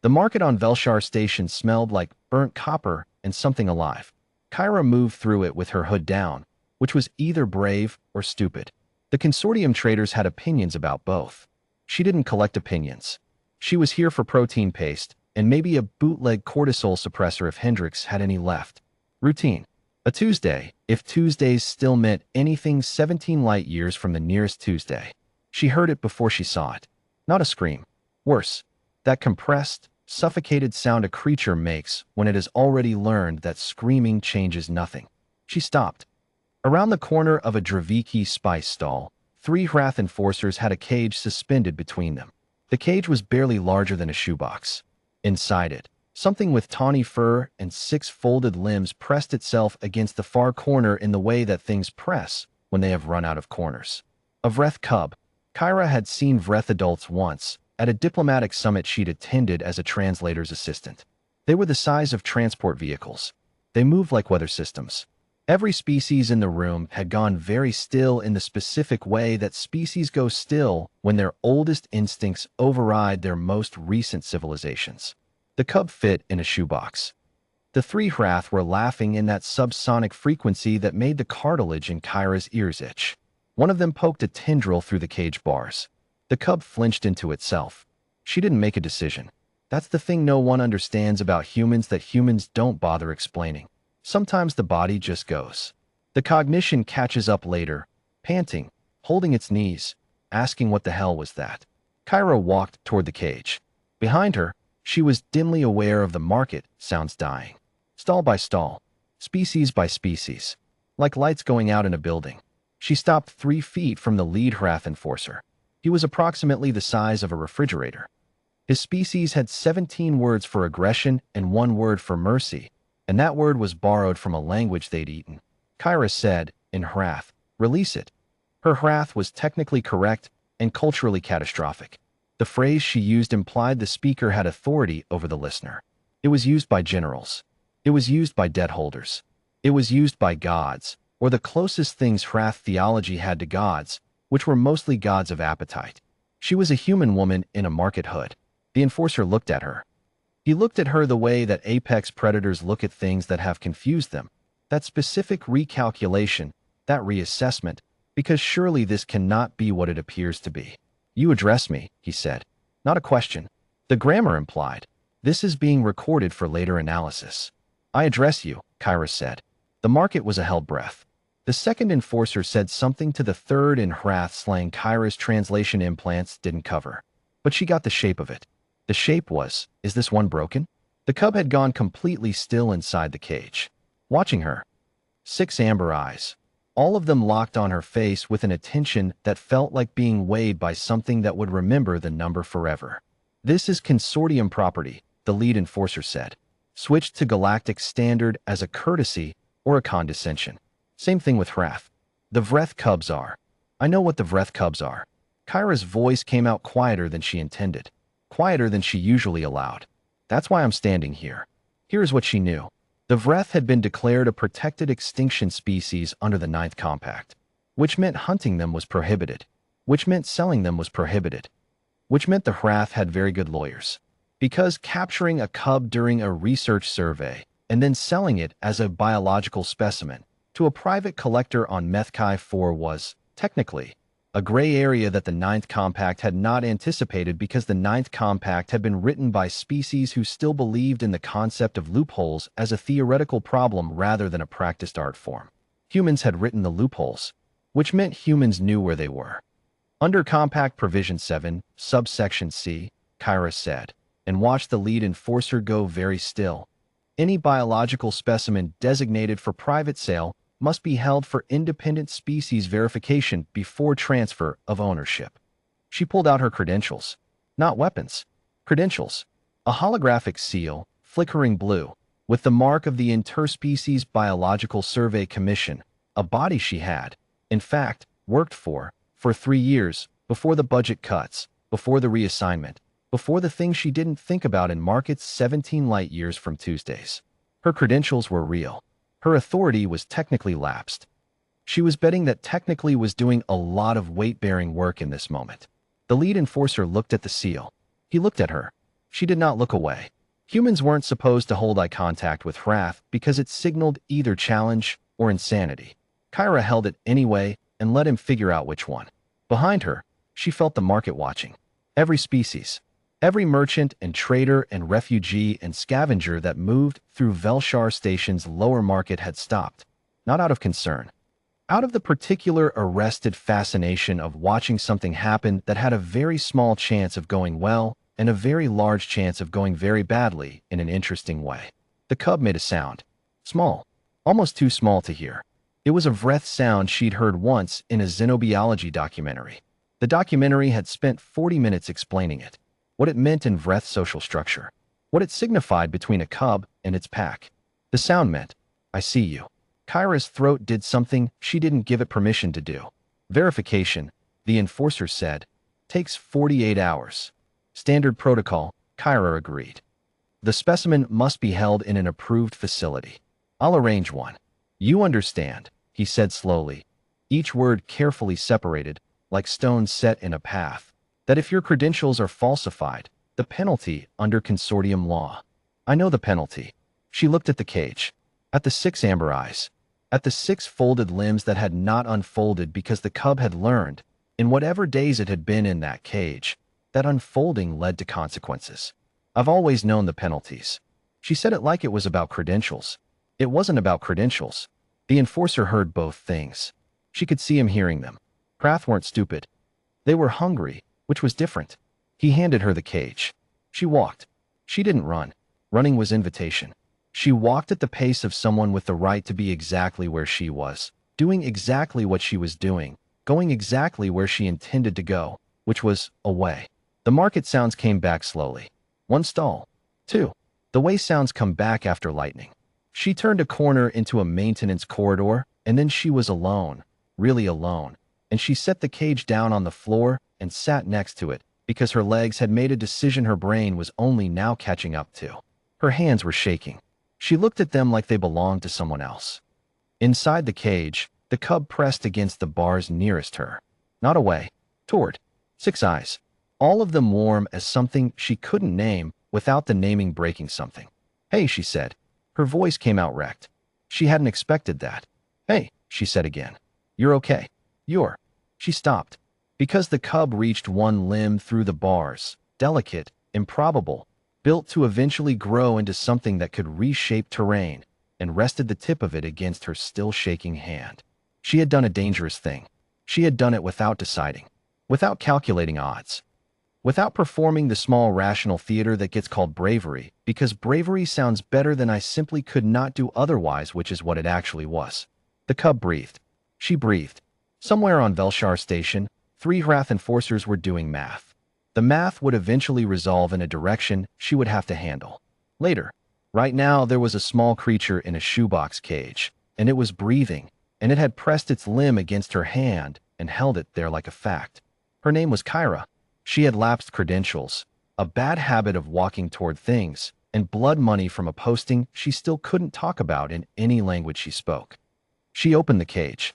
The market on Velshar Station smelled like burnt copper and something alive. Kyra moved through it with her hood down, which was either brave or stupid. The consortium traders had opinions about both. She didn't collect opinions. She was here for protein paste and maybe a bootleg cortisol suppressor if Hendrix had any left. Routine. A Tuesday, if Tuesdays still meant anything 17 light years from the nearest Tuesday. She heard it before she saw it. Not a scream. Worse, that compressed, suffocated sound a creature makes when it has already learned that screaming changes nothing. She stopped. Around the corner of a Draviki spice stall, 3 Hrath enforcers had a cage suspended between them. The cage was barely larger than a shoebox. Inside it, something with tawny fur and 6 folded limbs pressed itself against the far corner in the way that things press when they have run out of corners. A Vreth cub. Kyra had seen Vreth adults once, at a diplomatic summit she'd attended as a translator's assistant. They were the size of transport vehicles. They moved like weather systems. Every species in the room had gone very still in the specific way that species go still when their oldest instincts override their most recent civilizations. The cub fit in a shoebox. The 3 Hrath were laughing in that subsonic frequency that made the cartilage in Kyra's ears itch. One of them poked a tendril through the cage bars. The cub flinched into itself. She didn't make a decision. That's the thing no one understands about humans that humans don't bother explaining. Sometimes the body just goes. The cognition catches up later, panting, holding its knees, asking what the hell was that. Kyra walked toward the cage. Behind her, she was dimly aware of the market sounds dying. Stall by stall, species by species, like lights going out in a building. She stopped 3 feet from the lead Hrath enforcer. He was approximately the size of a refrigerator. His species had 17 words for aggression and 1 word for mercy, and that word was borrowed from a language they'd eaten. Kyra said, in Hrath, "Release it." Her Hrath was technically correct and culturally catastrophic. The phrase she used implied the speaker had authority over the listener. It was used by generals. It was used by debt holders. It was used by gods, or the closest things Hrath theology had to gods, which were mostly gods of appetite. She was a human woman in a market hood. The enforcer looked at her. He looked at her the way that apex predators look at things that have confused them. That specific recalculation, that reassessment, because surely this cannot be what it appears to be. "You address me," he said. "Not a question." The grammar implied, "This is being recorded for later analysis." "I address you," Kyra said. The market was a held breath. The second enforcer said something to the third in Hrath slang Kyra's translation implants didn't cover. But she got the shape of it. The shape was, "Is this one broken?" The cub had gone completely still inside the cage, watching her. 6 amber eyes, all of them locked on her face with an attention that felt like being weighed by something that would remember the number forever. "This is consortium property," the lead enforcer said. "Switched to galactic standard as a courtesy or a condescension. Same thing with Hrath. The Vreth cubs are. I know what the Vreth cubs are." Kyra's voice came out quieter than she intended. Quieter than she usually allowed. "That's why I'm standing here." Here's what she knew. The Vreth had been declared a protected extinction species under the 9th Compact, which meant hunting them was prohibited, which meant selling them was prohibited, which meant the Hrath had very good lawyers. Because capturing a cub during a research survey and then selling it as a biological specimen to a private collector on Methkai 4 was, technically, a gray area that the 9th Compact had not anticipated because the 9th Compact had been written by species who still believed in the concept of loopholes as a theoretical problem rather than a practiced art form. Humans had written the loopholes, which meant humans knew where they were. Under Compact Provision 7, subsection C, Kyra said, and watched the lead enforcer go very still. Any biological specimen designated for private sale must be held for independent species verification before transfer of ownership. She pulled out her credentials. Not weapons. Credentials. A holographic seal, flickering blue, with the mark of the Interspecies Biological Survey Commission, a body she had, in fact, worked for 3 years, before the budget cuts, before the reassignment, before the things she didn't think about in markets 17 light years from Tuesdays. Her credentials were real. Her authority was technically lapsed. She was betting that technically was doing a lot of weight-bearing work in this moment. The lead enforcer looked at the seal. He looked at her. She did not look away. Humans weren't supposed to hold eye contact with wrath because it signaled either challenge or insanity. Kyra held it anyway and let him figure out which one. Behind her, she felt the market watching. Every species, every merchant and trader and refugee and scavenger that moved through Velshar Station's lower market had stopped, not out of concern, out of the particular arrested fascination of watching something happen that had a very small chance of going well and a very large chance of going very badly in an interesting way. The cub made a sound. Small. Almost too small to hear. It was a Vreth sound she'd heard once in a xenobiology documentary. The documentary had spent 40 minutes explaining it, what it meant in Vreth social structure, what it signified between a cub and its pack. The sound meant, I see you. Kyra's throat did something she didn't give it permission to do. Verification, the enforcer said, takes 48 hours. Standard protocol, Kyra agreed. The specimen must be held in an approved facility. I'll arrange one. You understand, he said slowly, each word carefully separated, like stones set in a path, that if your credentials are falsified, the penalty under consortium law. I know the penalty. She looked at the cage, at the 6 amber eyes, at the 6 folded limbs that had not unfolded because the cub had learned, in whatever days it had been in that cage, that unfolding led to consequences. I've always known the penalties. She said it like it was about credentials. It wasn't about credentials. The enforcer heard both things. She could see him hearing them. Prath weren't stupid. They were hungry, which was different. He handed her the cage. She walked. She didn't run. Running was invitation. She walked at the pace of someone with the right to be exactly where she was, doing exactly what she was doing, going exactly where she intended to go, which was away. The market sounds came back slowly. 1 stall. 2. The way sounds come back after lightning. She turned a corner into a maintenance corridor, and then she was alone, really alone, and she set the cage down on the floor and sat next to it because her legs had made a decision her brain was only now catching up to. Her hands were shaking. She looked at them like they belonged to someone else. Inside the cage, the cub pressed against the bars nearest her. Not away. Toward. 6 eyes. All of them warm as something she couldn't name without the naming breaking something. Hey, she said. Her voice came out wrecked. She hadn't expected that. Hey, she said again. You're okay. You're. She stopped. Because the cub reached one limb through the bars, delicate, improbable, built to eventually grow into something that could reshape terrain, and rested the tip of it against her still shaking hand. She had done a dangerous thing. She had done it without deciding, without calculating odds, without performing the small rational theater that gets called bravery, because bravery sounds better than I simply could not do otherwise, which is what it actually was. The cub breathed. She breathed. Somewhere on Velshar Station, 3 Wrath enforcers were doing math. The math would eventually resolve in a direction she would have to handle. Later. Right now, there was a small creature in a shoebox cage, and it was breathing, and it had pressed its limb against her hand and held it there like a fact. Her name was Kyra. She had lapsed credentials, a bad habit of walking toward things, and blood money from a posting she still couldn't talk about in any language she spoke. She opened the cage.